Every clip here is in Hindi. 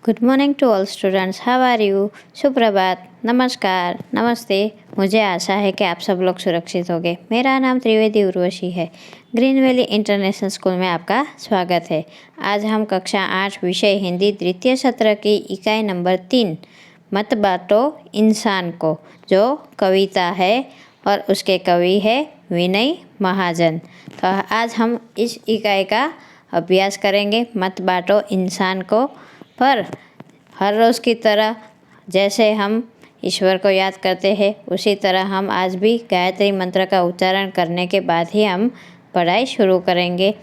Good morning to all students. How are you? सुप्रभात, नमस्कार, नमस्ते। मुझे आशा है कि आप सब लोग सुरक्षित होंगे। मेरा नाम त्रिवेदी उर्वशी है। ग्रीन वैली इंटरनेशनल स्कूल में आपका स्वागत है। आज हम कक्षा 8 विषय हिंदी द्वितीय सत्र की इकाई नंबर 3 मत बांटो इंसान को, जो कविता है और उसके कवि है विनय महाजन। तो आज हम इस इकाई का अभ्यास करेंगे। मत बांटो इंसान को पर हर रोज़ की तरह जैसे हम ईश्वर को याद करते हैं, उसी तरह हम आज भी गायत्री मंत्र का उच्चारण करने के बाद ही हम पढ़ाई शुरू करेंगे।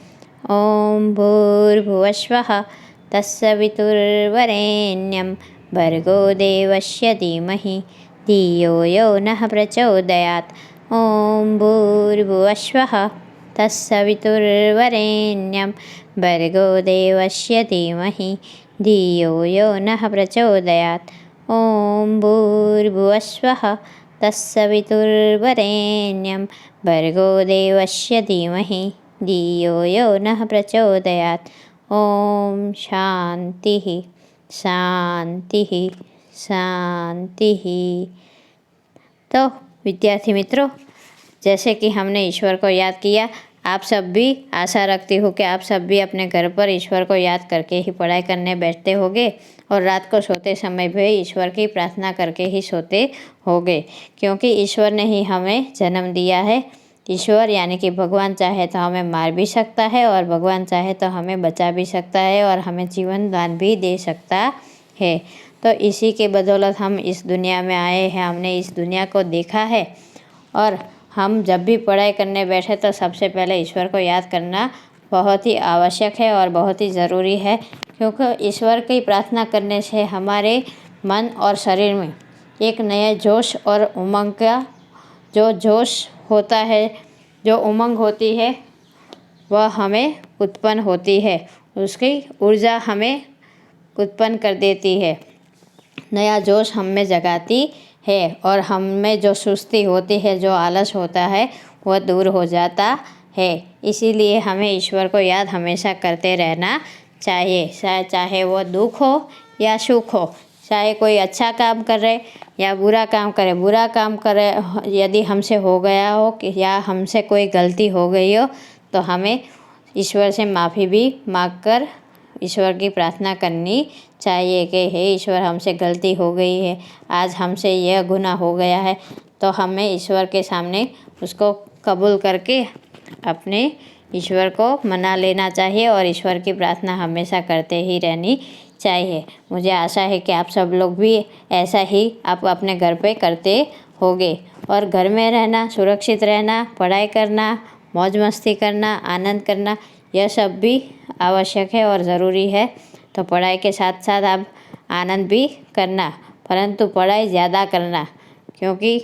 ओम भूर्भुवस्वः तत्सवितुर्वरेण्यं भर्गो देवस्य धीमहि धियो यो नः प्रचोदयात्। ओम भूर्भुवस्वः तत्सवितुर्वरेण्यं भर्गो देवस्य धीमहि धियो यो नः प्रचोदयात्। ओम भूर्भुवस्वः तत्सवितुर्वरेण्यं भर्गो देवस्य धीमहि धियो यो नः प्रचोदयात्। ओम शांति शांति शांति। तो विद्यार्थी मित्रों, जैसे कि हमने ईश्वर को याद किया, आप सब भी आशा रखती हूँ कि आप सब भी अपने घर पर ईश्वर को याद करके ही पढ़ाई करने बैठते होंगे और रात को सोते समय भी ईश्वर की प्रार्थना करके ही सोते होंगे, क्योंकि ईश्वर ने ही हमें जन्म दिया है। ईश्वर यानी कि भगवान चाहे तो हमें मार भी सकता है और भगवान चाहे तो हमें बचा भी सकता है और हमें जीवन दान भी दे सकता है। तो इसी के बदौलत हम इस दुनिया में आए हैं, हमने इस दुनिया को देखा है और हम जब भी पढ़ाई करने बैठे तो सबसे पहले ईश्वर को याद करना बहुत ही आवश्यक है और बहुत ही ज़रूरी है, क्योंकि ईश्वर की प्रार्थना करने से हमारे मन और शरीर में एक नया जोश और उमंग का जो जोश होता है, जो उमंग होती है, वह हमें उत्पन्न होती है। उसकी ऊर्जा हमें उत्पन्न कर देती है, नया जोश हम में जगाती है और हम में जो सुस्ती होती है, जो आलस होता है, वह दूर हो जाता है। इसीलिए हमें ईश्वर को याद हमेशा करते रहना चाहिए, चाहे वो दुख हो या सुख हो, चाहे कोई अच्छा काम करे या बुरा काम करे। बुरा काम करे यदि हमसे हो गया हो कि या हमसे कोई गलती हो गई हो, तो हमें ईश्वर से माफ़ी भी मांगकर ईश्वर की प्रार्थना करनी चाहिए कि हे ईश्वर, हमसे गलती हो गई है, आज हमसे यह गुनाह हो गया है। तो हमें ईश्वर के सामने उसको कबूल करके अपने ईश्वर को मना लेना चाहिए और ईश्वर की प्रार्थना हमेशा करते ही रहनी चाहिए। मुझे आशा है कि आप सब लोग भी ऐसा ही आप अपने घर पे करते होंगे और घर में रहना, सुरक्षित रहना, पढ़ाई करना, मौज मस्ती करना, आनंद करना, यह सब भी आवश्यक है और ज़रूरी है। तो पढ़ाई के साथ साथ आप आनंद भी करना, परंतु पढ़ाई ज़्यादा करना, क्योंकि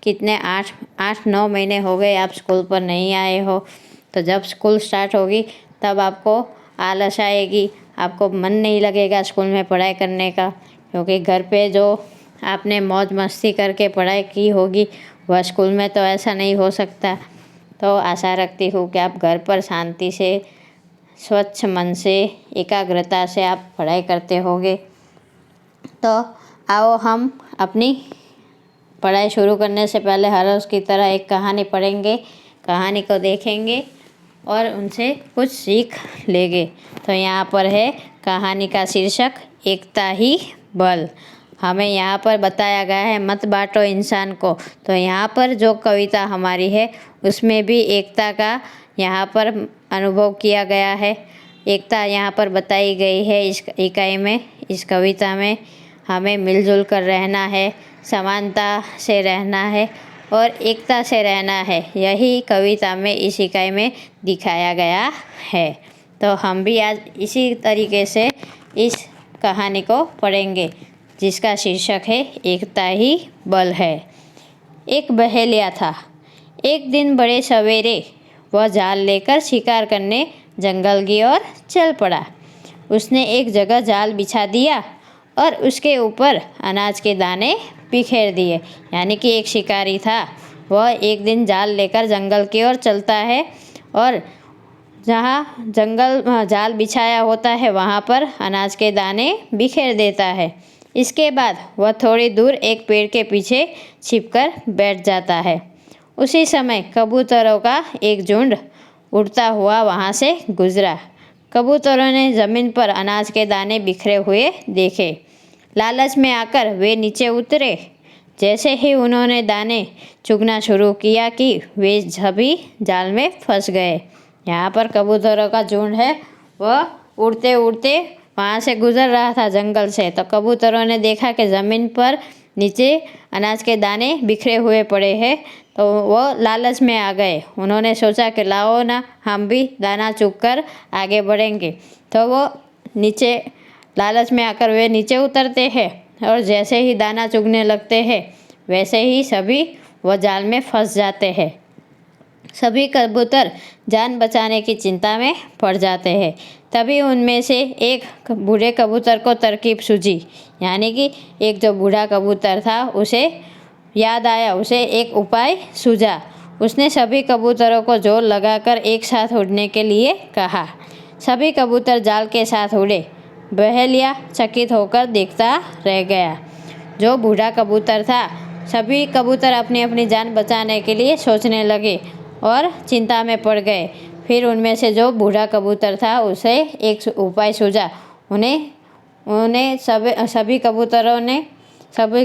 कितने 8-9 महीने हो गए आप स्कूल पर नहीं आए हो। तो जब स्कूल स्टार्ट होगी तब आपको आलस आएगी, आपको मन नहीं लगेगा स्कूल में पढ़ाई करने का, क्योंकि घर पे जो आपने मौज मस्ती करके पढ़ाई की होगी वह स्कूल में तो ऐसा नहीं हो सकता। तो आशा रखती हूँ कि आप घर पर शांति से, स्वच्छ मन से, एकाग्रता से आप पढ़ाई करते होंगे। तो आओ हम अपनी पढ़ाई शुरू करने से पहले हर रोज़ की तरह एक कहानी पढ़ेंगे, कहानी को देखेंगे और उनसे कुछ सीख लेंगे। तो यहाँ पर है कहानी का शीर्षक एकता ही बल। हमें यहाँ पर बताया गया है मत बांटो इंसान को। तो यहाँ पर जो कविता हमारी है उसमें भी एकता का यहाँ पर अनुभव किया गया है। एकता यहाँ पर बताई गई है इस इकाई में, इस कविता में। हमें मिलजुल कर रहना है, समानता से रहना है और एकता से रहना है, यही कविता में इस इकाई में दिखाया गया है। तो हम भी आज इसी तरीके से इस कहानी को पढ़ेंगे, जिसका शीर्षक है एकता ही बल है। एक बहेलिया था। एक दिन बड़े सवेरे वह जाल लेकर शिकार करने जंगल की ओर चल पड़ा। उसने एक जगह जाल बिछा दिया और उसके ऊपर अनाज के दाने बिखेर दिए। यानी कि एक शिकारी था, वह एक दिन जाल लेकर जंगल की ओर चलता है और जहाँ जंगल जाल बिछाया होता है वहाँ पर अनाज के दाने बिखेर देता है। इसके बाद वह थोड़ी दूर एक पेड़ के पीछे छिपकर बैठ जाता है। उसी समय कबूतरों का एक झुंड उड़ता हुआ वहाँ से गुजरा। कबूतरों ने ज़मीन पर अनाज के दाने बिखरे हुए देखे। लालच में आकर वे नीचे उतरे। जैसे ही उन्होंने दाने चुगना शुरू किया कि वे सभी जाल में फंस गए। यहाँ पर कबूतरों का झुंड है वह उड़ते उड़ते वहाँ से गुजर रहा था जंगल से। तो कबूतरों ने देखा कि ज़मीन पर नीचे अनाज के दाने बिखरे हुए पड़े हैं, तो वो लालच में आ गए। उन्होंने सोचा कि लाओ ना, हम भी दाना चुग कर आगे बढ़ेंगे। तो वो नीचे लालच में आकर वे नीचे उतरते हैं और जैसे ही दाना चुगने लगते हैं वैसे ही सभी वो जाल में फंस जाते हैं। सभी कबूतर जान बचाने की चिंता में पड़ जाते हैं। तभी उनमें से एक बूढ़े कबूतर को तरकीब सूझी, यानी कि एक जो बूढ़ा कबूतर था उसे याद आया, उसे एक उपाय सूझा। उसने सभी कबूतरों को जोर लगाकर एक साथ उड़ने के लिए कहा। सभी कबूतर जाल के साथ उड़े। बहेलिया चकित होकर देखता रह गया। जो बूढ़ा कबूतर था, सभी कबूतर अपनी अपनी जान बचाने के लिए सोचने लगे और चिंता में पड़ गए। फिर उनमें से जो बूढ़ा कबूतर था उसे एक उपाय सूझा। उन्हें सभी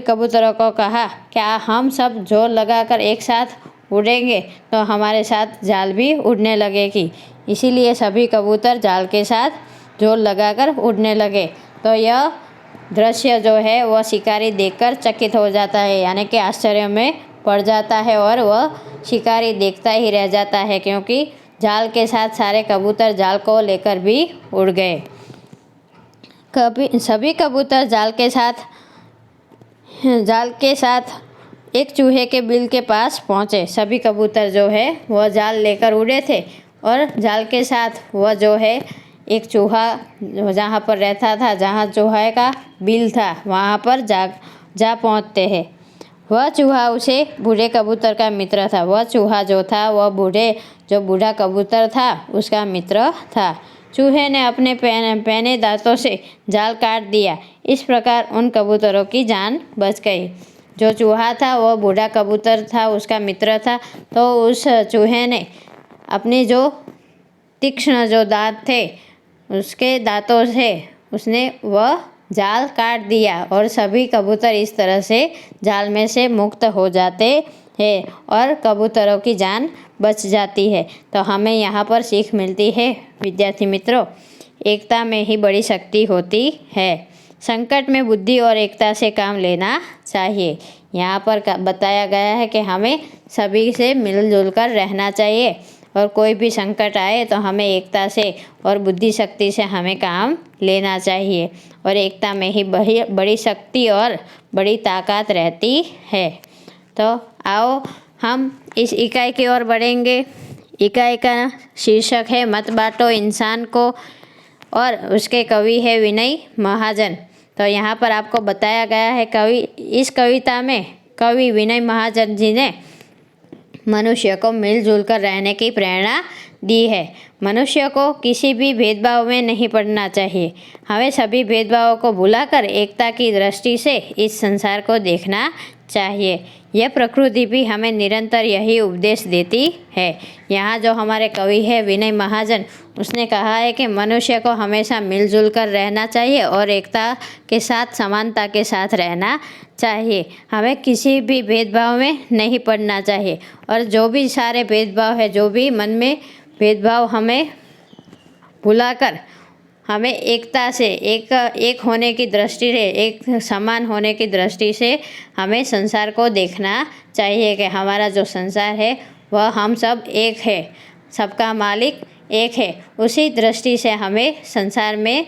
कबूतरों को कहा, क्या हम सब जोर लगाकर एक साथ उड़ेंगे तो हमारे साथ जाल भी उड़ने लगेगी। इसीलिए सभी कबूतर जाल के साथ जोर लगाकर उड़ने लगे। तो यह दृश्य जो है वह शिकारी देखकर चकित हो जाता है, यानी कि आश्चर्य में पड़ जाता है और वह शिकारी देखता ही रह जाता है, क्योंकि जाल के साथ सारे कबूतर जाल को लेकर भी उड़ गए। सभी कबूतर जाल के साथ एक चूहे के बिल के पास पहुँचे। सभी कबूतर जो है वह जाल लेकर उड़े थे और जाल के साथ वह जो है एक चूहा जहाँ पर रहता था, जहाँ चूहे का बिल था, वहाँ पर जा पहुँचते हैं। वह चूहा उसे बूढ़े कबूतर का मित्र था। वह चूहा जो था वह बूढ़ा कबूतर था उसका मित्र था। चूहे ने अपने पैने दांतों से जाल काट दिया। इस प्रकार उन कबूतरों की जान बच गई। जो चूहा था वह बूढ़ा कबूतर था, उसका मित्र था। तो उस चूहे ने अपनी जो तीक्ष्ण जो दांत थे उसके दांतों से उसने वह जाल काट दिया और सभी कबूतर इस तरह से जाल में से मुक्त हो जाते हैं और कबूतरों की जान बच जाती है। तो हमें यहाँ पर सीख मिलती है विद्यार्थी मित्रों, एकता में ही बड़ी शक्ति होती है। संकट में बुद्धि और एकता से काम लेना चाहिए। यहाँ पर बताया गया है कि हमें सभी से मिलजुल कर रहना चाहिए और कोई भी संकट आए तो हमें एकता से और बुद्धि शक्ति से हमें काम लेना चाहिए। और एकता में ही बड़ी शक्ति और बड़ी ताकत रहती है। तो आओ हम इस इकाई की ओर बढ़ेंगे। इकाई का शीर्षक है मत बांटो इंसान को और उसके कवि है विनय महाजन। तो यहाँ पर आपको बताया गया है इस कविता में कवि विनय महाजन जी ने मनुष्य को मिलजुल कर रहने की प्रेरणा दी है। मनुष्य को किसी भी भेदभाव में नहीं पड़ना चाहिए। हमें सभी भेदभावों को भुलाकर एकता की दृष्टि से इस संसार को देखना चाहिए। यह प्रकृति भी हमें निरंतर यही उपदेश देती है। यहाँ जो हमारे कवि है विनय महाजन, उसने कहा है कि मनुष्य को हमेशा मिलजुल कर रहना चाहिए और एकता के साथ समानता के साथ रहना चाहिए। हमें किसी भी भेदभाव में नहीं पड़ना चाहिए और जो भी सारे भेदभाव है, जो भी मन में भेदभाव हमें भुलाकर हमें एकता से एक होने की दृष्टि से, एक समान होने की दृष्टि से हमें संसार को देखना चाहिए कि हमारा जो संसार है वह हम सब एक है, सबका मालिक एक है। उसी दृष्टि से हमें संसार में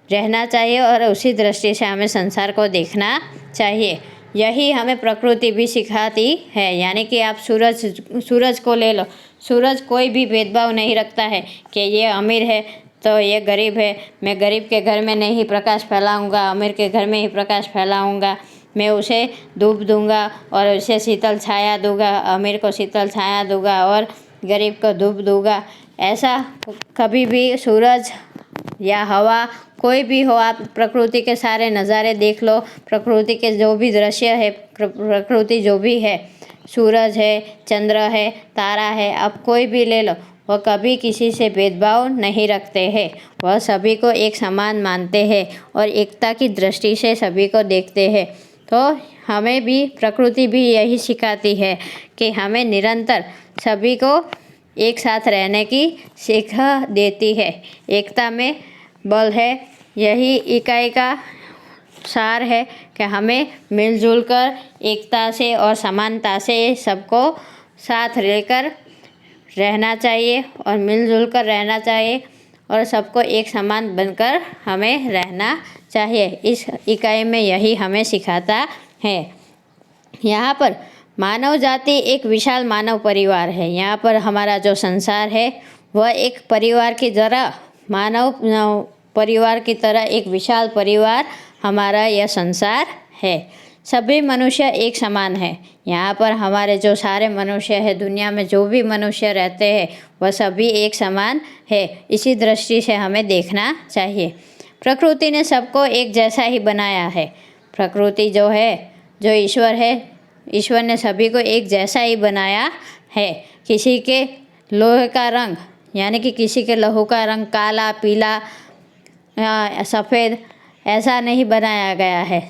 रहना चाहिए और उसी दृष्टि से हमें संसार को देखना चाहिए। यही हमें प्रकृति भी सिखाती है। यानी कि आप सूरज को ले लो। सूरज कोई भी भेदभाव नहीं रखता है कि ये अमीर है तो ये गरीब है, मैं गरीब के घर में नहीं प्रकाश फैलाऊंगा, अमीर के घर में ही प्रकाश फैलाऊंगा। मैं उसे धूप दूंगा और उसे शीतल छाया दूंगा, अमीर को शीतल छाया दूंगा और गरीब को धूप दूंगा। ऐसा कभी भी सूरज या हवा कोई भी हो, आप प्रकृति के सारे नज़ारे देख लो, प्रकृति के जो भी दृश्य है, प्रकृति जो भी है, सूरज है, चंद्र है, तारा है, आप कोई भी ले लो, वह कभी किसी से भेदभाव नहीं रखते हैं। वह सभी को एक समान मानते हैं और एकता की दृष्टि से सभी को देखते हैं। तो हमें भी प्रकृति भी यही सिखाती है कि हमें निरंतर सभी को एक साथ रहने की सीख देती है। एकता में बल है, यही इकाई का सार है कि हमें मिलजुल कर एकता से और समानता से सबको साथ लेकर रहना चाहिए और मिलजुल कर रहना चाहिए और सबको एक समान बनकर हमें रहना चाहिए। इस इकाई में यही हमें सिखाता है। यहाँ पर मानव जाति एक विशाल मानव परिवार है। यहाँ पर हमारा जो संसार है वह एक परिवार की तरह, मानव परिवार की तरह एक विशाल परिवार हमारा यह संसार है। सभी मनुष्य एक समान है। यहाँ पर हमारे जो सारे मनुष्य है, दुनिया में जो भी मनुष्य रहते हैं वह सभी एक समान है। इसी दृष्टि से हमें देखना चाहिए। प्रकृति ने सबको एक जैसा ही बनाया है। प्रकृति जो है, जो ईश्वर है, ईश्वर ने सभी को एक जैसा ही बनाया है। किसी के लोहे का रंग यानी कि किसी के लहू का रंग काला, पीला, सफ़ेद ऐसा नहीं बनाया गया है।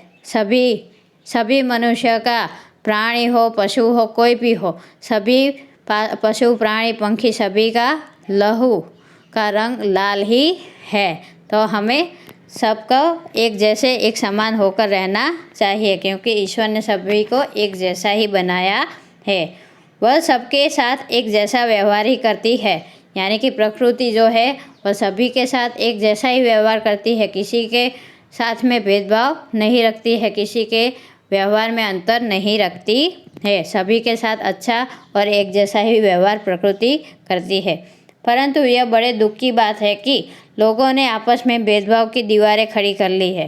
सभी मनुष्य का, प्राणी हो, पशु हो, कोई भी हो, सभी पशु, प्राणी, पंखी सभी का लहू का रंग लाल ही है। तो हमें सबको एक जैसे, एक समान होकर रहना चाहिए, क्योंकि ईश्वर ने सभी को एक जैसा ही बनाया है। वह सबके साथ एक जैसा व्यवहार ही करती है। यानी कि प्रकृति जो है वह सभी के साथ एक जैसा ही व्यवहार करती है, किसी के साथ में भेदभाव नहीं रखती है, किसी के व्यवहार में अंतर नहीं रखती है। सभी के साथ अच्छा और एक जैसा ही व्यवहार प्रकृति करती है। परंतु यह बड़े दुख की बात है कि लोगों ने आपस में भेदभाव की दीवारें खड़ी कर ली है।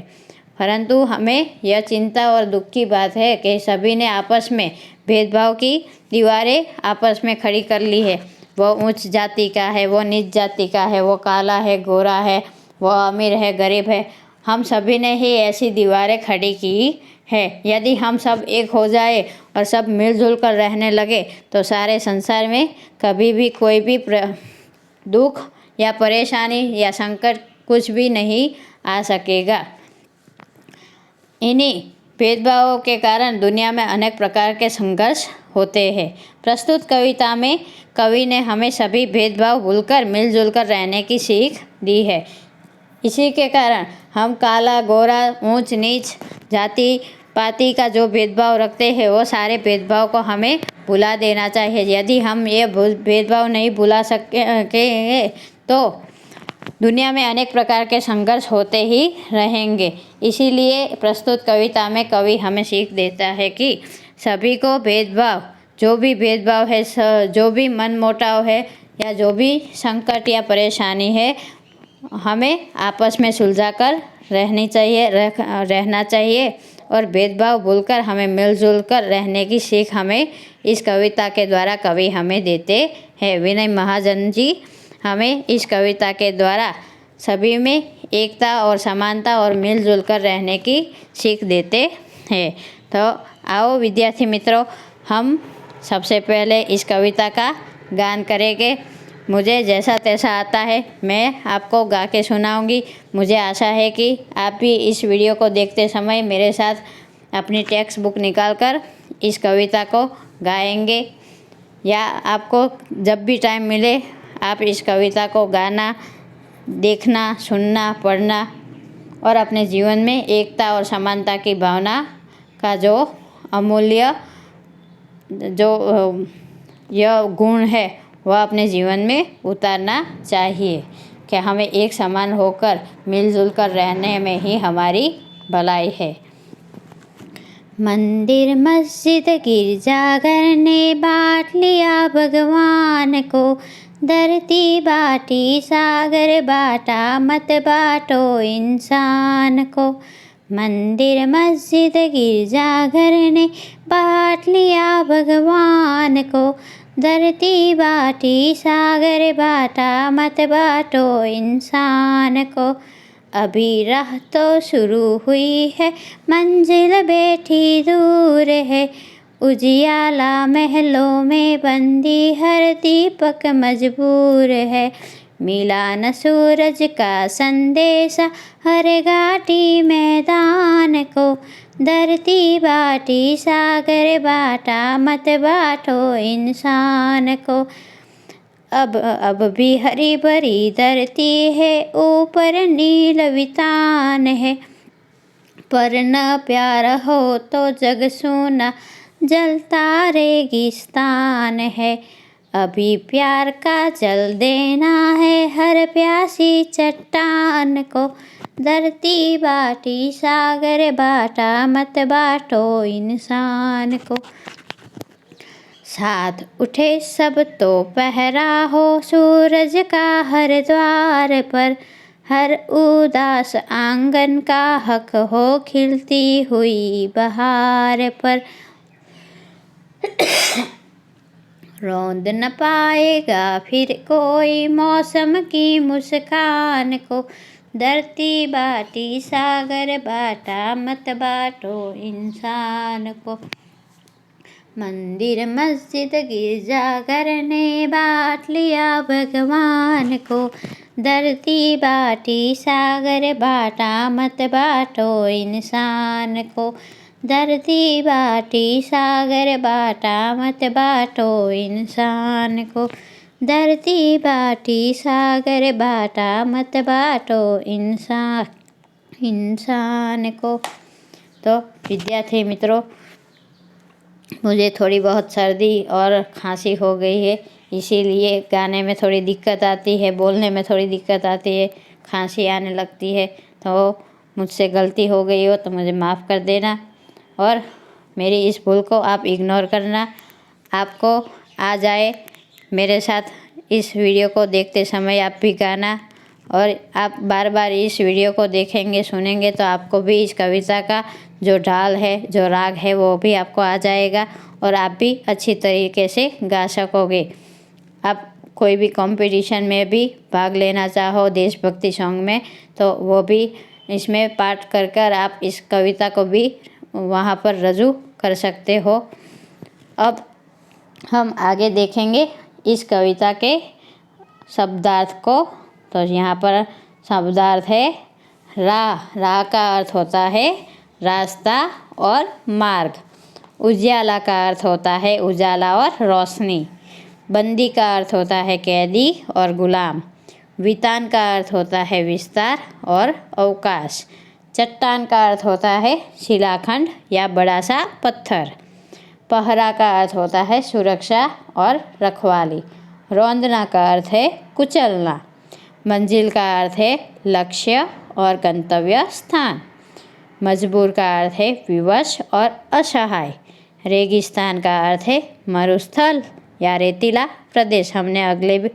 परंतु हमें यह चिंता और दुख की बात है कि सभी ने आपस में भेदभाव की दीवारें आपस में खड़ी कर ली है। वो उच्च जाति का है, वो नीच जाति का है, वो काला है, गोरा है, वो अमीर है, गरीब है, हम सभी ने ही ऐसी दीवारें खड़ी की है। यदि हम सब एक हो जाए और सब मिलजुल कर रहने लगे तो सारे संसार में कभी भी कोई भी दुख या परेशानी या संकट कुछ भी नहीं आ सकेगा। इन्हीं भेदभावों के कारण दुनिया में अनेक प्रकार के संघर्ष होते हैं। प्रस्तुत कविता में कवि ने हमें सभी भेदभाव भूलकर मिलजुल कर रहने की सीख दी है। इसी के कारण हम काला, गोरा, ऊंच नीच, जाति पाति का जो भेदभाव रखते हैं वो सारे भेदभाव को हमें भुला देना चाहिए। यदि हम ये भेदभाव नहीं भुला सकेंगे तो दुनिया में अनेक प्रकार के संघर्ष होते ही रहेंगे। इसीलिए प्रस्तुत कविता में कवि हमें सीख देता है कि सभी को भेदभाव, जो भी भेदभाव है, जो भी मनमुटाव है या जो भी संकट या परेशानी है, हमें आपस में सुलझाकर रहना चाहिए और भेदभाव भूलकर हमें मिलजुल कर रहने की सीख हमें इस कविता के द्वारा कवि हमें देते हैं। विनय महाजन जी हमें इस कविता के द्वारा सभी में एकता और समानता और मिलजुल कर रहने की सीख देते हैं। तो आओ विद्यार्थी मित्रों, हम सबसे पहले इस कविता का गान करेंगे। मुझे जैसा तैसा आता है मैं आपको गा के सुनाऊंगी। मुझे आशा है कि आप भी इस वीडियो को देखते समय मेरे साथ अपनी टेक्स्ट बुक निकाल कर इस कविता को गाएंगे, या आपको जब भी टाइम मिले आप इस कविता को गाना, देखना, सुनना, पढ़ना और अपने जीवन में एकता और समानता की भावना का जो अमूल्य जो यह गुण है वह अपने जीवन में उतारना चाहिए कि हमें एक समान होकर मिलजुल कर रहने में ही हमारी भलाई है। मंदिर, मस्जिद, गिरजाघर ने बांट लिया भगवान को, धरती बाटी, सागर बाटा, मत बाटो इंसान को। मंदिर, मस्जिद, गिरजाघर ने बांट लिया भगवान को, धरती बाटी सागर बाटा, मत बाटो इंसान को। अभी राह तो शुरू हुई है, मंजिल बैठी दूर है। उजियाला महलों में बंदी, हर दीपक मजबूर है। मिला न सूरज का संदेशा, हर घाटी मैदान को। धरती बाटी सागर बाटा, मत बाटो इंसान को। अब भी हरी भरी धरती है, ऊपर नील वितान है। पर न प्यार हो तो जग सूना, जलता रेगिस्तान है। अभी प्यार का जल देना है, हर प्यासी चट्टान को। धरती बाटी सागर बाटा, मत बाटो इंसान को। साथ उठे सब तो पहरा हो, सूरज का हर द्वार पर। हर उदास आंगन का हक हो, खिलती हुई बहार पर। रौंद न पाएगा फिर कोई मौसम की मुस्कान को। धरती बाटी सागर बाटा, मत बाटो इंसान को। मंदिर मस्जिद गिरजाघर ने बांट लिया भगवान को। धरती बाटी सागर बाटा, मत बाटो इंसान को। धरती बाटी सागर बाटा, मत बाटो इंसान को। धरती बाटी सागर बाटा, मत बाटो इंसान को। तो विद्यार्थी मित्रों, मुझे थोड़ी बहुत सर्दी और खांसी हो गई है, इसीलिए गाने में थोड़ी दिक्कत आती है, बोलने में थोड़ी दिक्कत आती है, खांसी आने लगती है। तो मुझसे गलती हो गई हो तो मुझे माफ़ कर देना, और मेरी इस भूल को आप इग्नोर करना। आपको आ जाए मेरे साथ इस वीडियो को देखते समय आप भी गाना, और आप बार बार इस वीडियो को देखेंगे सुनेंगे तो आपको भी इस कविता का जो ढाल है, जो राग है, वो भी आपको आ जाएगा और आप भी अच्छी तरीके से गा सकोगे। आप कोई भी कंपटीशन में भी भाग लेना चाहो देशभक्ति सॉन्ग में, तो वो भी इसमें पाठ कर कर आप इस कविता को भी वहाँ पर रजू कर सकते हो। अब हम आगे देखेंगे इस कविता के शब्दार्थ को। तो यहाँ पर शब्दार्थ है राह। राह का अर्थ होता है रास्ता और मार्ग। उजाला का अर्थ होता है उजाला और रोशनी। बंदी का अर्थ होता है कैदी और गुलाम। वितान का अर्थ होता है विस्तार और अवकाश। चट्टान का अर्थ होता है शिलाखंड या बड़ा सा पत्थर। पहरा का अर्थ होता है सुरक्षा और रखवाली। रौंदना का अर्थ है कुचलना। मंजिल का अर्थ है लक्ष्य और गंतव्य स्थान। मजबूर का अर्थ है विवश और असहाय। रेगिस्तान का अर्थ है मरुस्थल या रेतीला प्रदेश। हमने अगले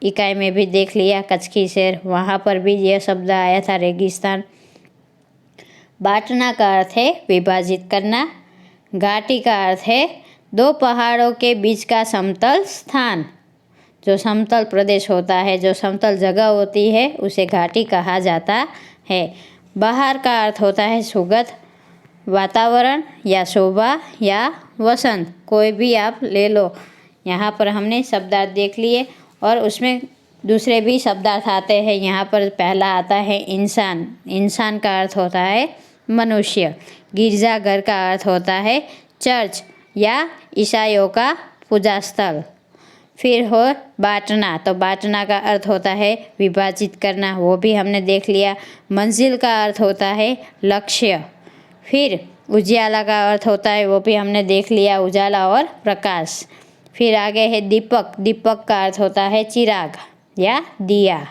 इकाई में भी देख लिया कच्छ की शेर, वहाँ पर भी यह शब्द आया था रेगिस्तान। बांटना का अर्थ है विभाजित करना। घाटी का अर्थ है दो पहाड़ों के बीच का समतल स्थान। जो समतल प्रदेश होता है, जो समतल जगह होती है, उसे घाटी कहा जाता है। बहार का अर्थ होता है सुगंध, वातावरण या शोभा या वसंत, कोई भी आप ले लो। यहाँ पर हमने शब्दार्थ देख लिए और उसमें दूसरे भी शब्दार्थ आते हैं। यहाँ पर पहला आता है इंसान। इंसान का अर्थ होता है मनुष्य। गिरजाघर का अर्थ होता है चर्च या ईसाइयों का पूजा स्थल। फिर हो बांटना, तो बांटना का अर्थ होता है विभाजित करना, वो भी हमने देख लिया। मंजिल का अर्थ होता है लक्ष्य। फिर उजाला का अर्थ होता है, वो भी हमने देख लिया, उजाला और प्रकाश। फिर आगे है दीपक। दीपक का अर्थ होता है चिराग या दिया।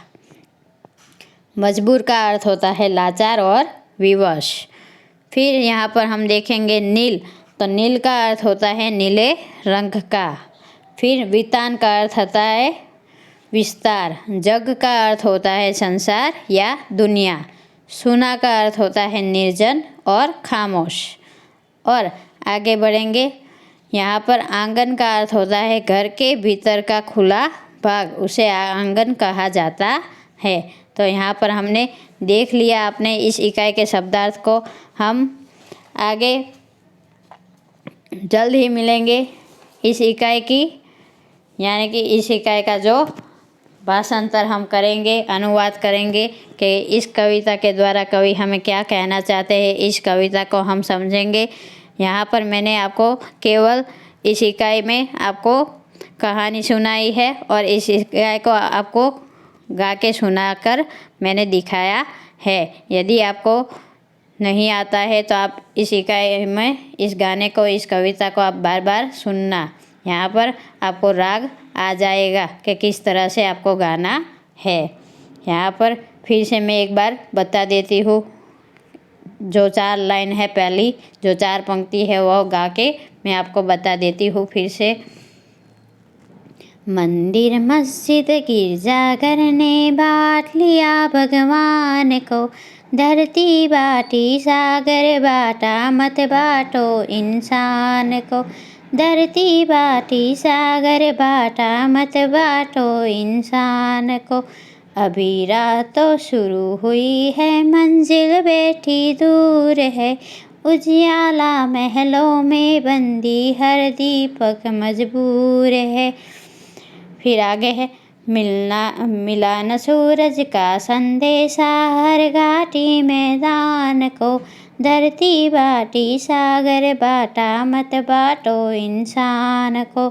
मजबूर का अर्थ होता है लाचार और विवश। फिर यहाँ पर हम देखेंगे नील, तो नील का अर्थ होता है नीले रंग का। फिर वितान का अर्थ होता है विस्तार। जग का अर्थ होता है संसार या दुनिया। सूना का अर्थ होता है निर्जन और खामोश। और आगे बढ़ेंगे, यहाँ पर आंगन का अर्थ होता है घर के भीतर का खुला भाग, उसे आंगन कहा जाता है। तो यहाँ पर हमने देख लिया अपने इस इकाई के शब्दार्थ को। हम आगे जल्द ही मिलेंगे इस इकाई की, यानी कि इस इकाई का जो भाषांतर हम करेंगे, अनुवाद करेंगे कि इस कविता के द्वारा कवि हमें क्या कहना चाहते हैं, इस कविता को हम समझेंगे। यहाँ पर मैंने आपको केवल इस इकाई में आपको कहानी सुनाई है और इस इकाई को आपको गा के सुनाकर मैंने दिखाया है। यदि आपको नहीं आता है तो आप इस इकाई में इस गाने को, इस कविता को आप बार बार सुनना। यहाँ पर आपको राग आ जाएगा कि किस तरह से आपको गाना है। यहाँ पर फिर से मैं एक बार बता देती हूँ, जो 4 लाइन है, पहली जो 4 पंक्ति है वो गा के मैं आपको बता देती हूँ फिर से। मंदिर मस्जिद गिरजाघर ने बांट लिया भगवान को, धरती बाटी सागर बाटा मत बाटो इंसान को, धरती बाटी सागर बाटा मत बाटो इंसान को। अभी रात तो शुरू हुई है, मंजिल बैठी दूर है, उजियाला महलों में बंदी हर दीपक मजबूर है। फिर आगे है, मिला न सूरज का संदेशा हर घाटी मैदान को, धरती बाटी सागर बाटा मत बाटो इंसान को,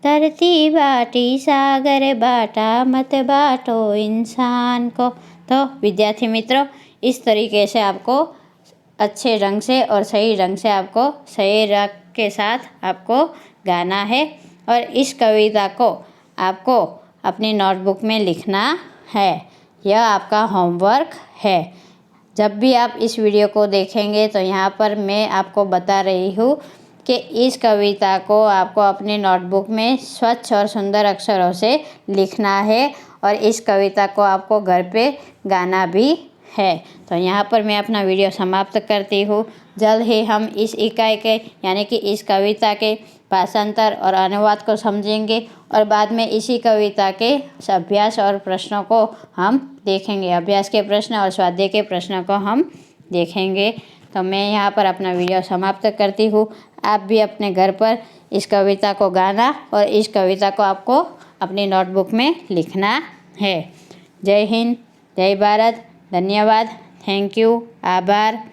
धरती बाटी सागर बाटा मत बाटो इंसान को। तो विद्यार्थी मित्रों, इस तरीके से आपको अच्छे ढंग से और सही ढंग से आपको सही राग के साथ आपको गाना है और इस कविता को आपको अपनी नोटबुक में लिखना है। यह आपका होमवर्क है। जब भी आप इस वीडियो को देखेंगे तो यहाँ पर मैं आपको बता रही हूँ कि इस कविता को आपको अपनी नोटबुक में स्वच्छ और सुंदर अक्षरों से लिखना है और इस कविता को आपको घर पे गाना भी है। तो यहाँ पर मैं अपना वीडियो समाप्त करती हूँ। जल्द ही हम इस इकाई के यानी कि इस कविता के भाषांतर और अनुवाद को समझेंगे और बाद में इसी कविता के अभ्यास और प्रश्नों को हम देखेंगे। अभ्यास के प्रश्न और स्वाध्याय के प्रश्नों को हम देखेंगे। तो मैं यहाँ पर अपना वीडियो समाप्त करती हूँ। आप भी अपने घर पर इस कविता को गाना और इस कविता को आपको अपनी नोटबुक में लिखना है। जय हिंद, जय भारत, धन्यवाद, थैंक यू, आभार।